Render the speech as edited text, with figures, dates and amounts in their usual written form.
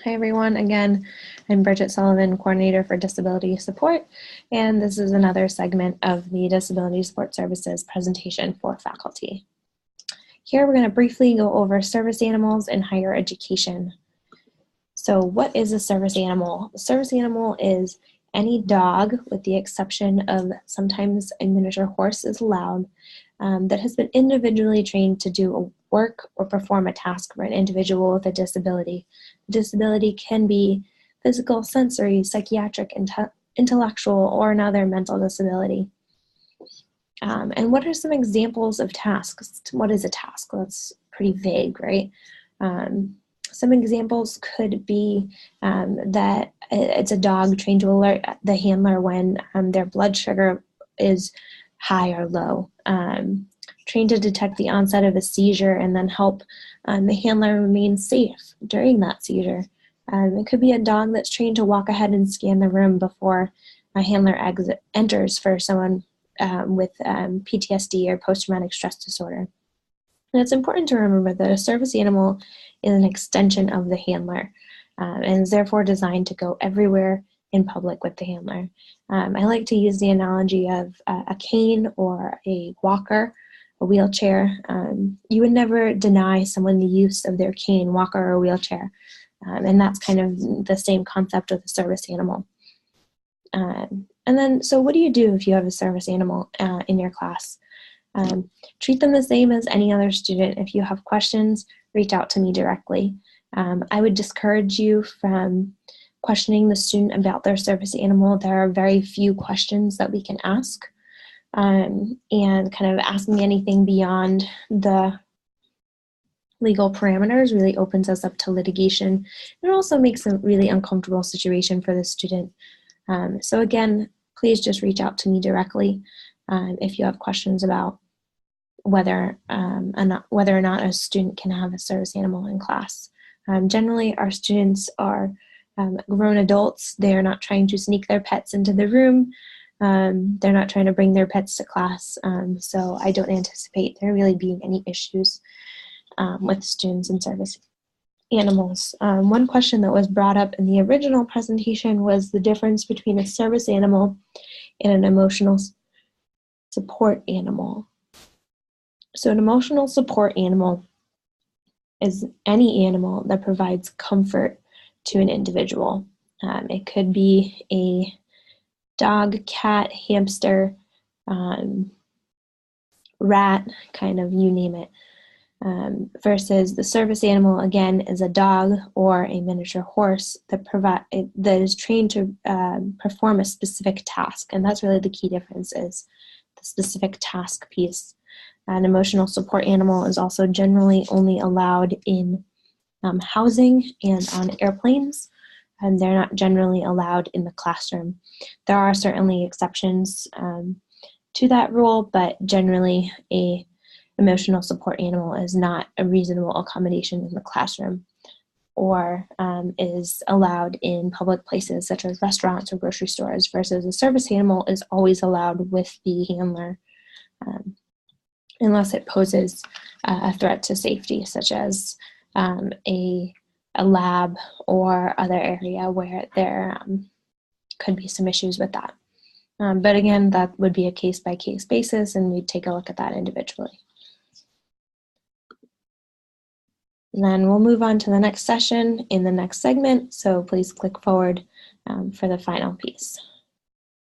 Hi everyone, again, I'm Bridget Sullivan, Coordinator for Disability Support, and this is another segment of the Disability Support Services presentation for faculty. Here we're going to briefly go over service animals in higher education. So what is a service animal? A service animal is any dog, with the exception of sometimes a miniature horse is allowed, that has been individually trained to do a work or perform a task for an individual with a disability. The disability can be physical, sensory, psychiatric, intellectual, or another mental disability. And what are some examples of tasks? What is a task? Well, that's pretty vague, right? Some examples could be that it's a dog trained to alert the handler when their blood sugar is high or low, trained to detect the onset of a seizure and then help the handler remain safe during that seizure. It could be a dog that's trained to walk ahead and scan the room before a handler enters for someone with PTSD or post-traumatic stress disorder. And it's important to remember that a service animal is an extension of the handler and is therefore designed to go everywhere in public with the handler. I like to use the analogy of a cane or a walker, a wheelchair. You would never deny someone the use of their cane, walker, or wheelchair. And that's kind of the same concept of the service animal. And then, so what do you do if you have a service animal in your class? Treat them the same as any other student. If you have questions, reach out to me directly. I would discourage you from questioning the student about their service animal. There are very few questions that we can ask, and kind of asking anything beyond the legal parameters really opens us up to litigation. It also makes a really uncomfortable situation for the student. So again, please just reach out to me directly if you have questions about whether or not a student can have a service animal in class. Generally, our students are grown adults. They are not trying to sneak their pets into the room. They're not trying to bring their pets to class. So I don't anticipate there really being any issues with students and service animals. One question that was brought up in the original presentation was the difference between a service animal and an emotional support animal. So an emotional support animal is any animal that provides comfort to an individual. It could be a dog, cat, hamster, rat, kind of, you name it. Versus the service animal, again, is a dog or a miniature horse that is trained to perform a specific task. And that's really the key difference, is the specific task piece. An emotional support animal is also generally only allowed in housing and on airplanes, and they're not generally allowed in the classroom. There are certainly exceptions to that rule, but generally a emotional support animal is not a reasonable accommodation in the classroom or is allowed in public places such as restaurants or grocery stores, versus a service animal is always allowed with the handler unless it poses a threat to safety, such as a lab or other area where there could be some issues with that. But again, that would be a case-by-case basis, and we'd take a look at that individually. And then we'll move on to the next session in the next segment, so please click forward for the final piece.